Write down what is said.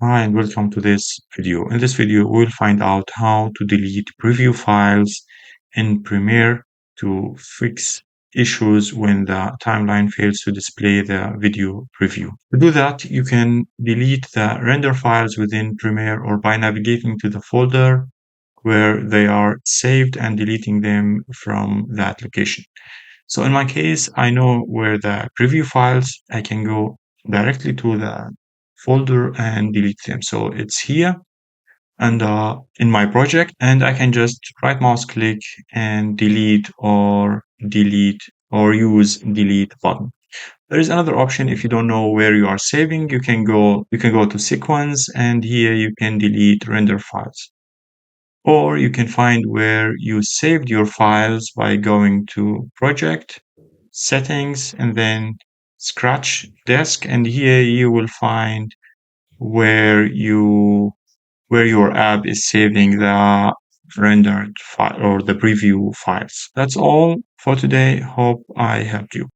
Hi and welcome to this video. In this video, we'll find out how to delete preview files in Premiere to fix issues when the timeline fails to display the video preview. To do that, you can delete the render files within Premiere or by navigating to the folder where they are saved and deleting them from that location. So in my case, I know where the preview files, I can go directly to the folder and delete them. So it's here and in my project, and I can just right mouse click and delete or use delete button. There is another option. If you don't know where you are saving, you can go to sequence, and here you can delete render files. Or you can find where you saved your files by going to project, settings, and then scratch disk. And here you will find where your app is saving the rendered file or the preview files. That's all for today. Hope I helped you.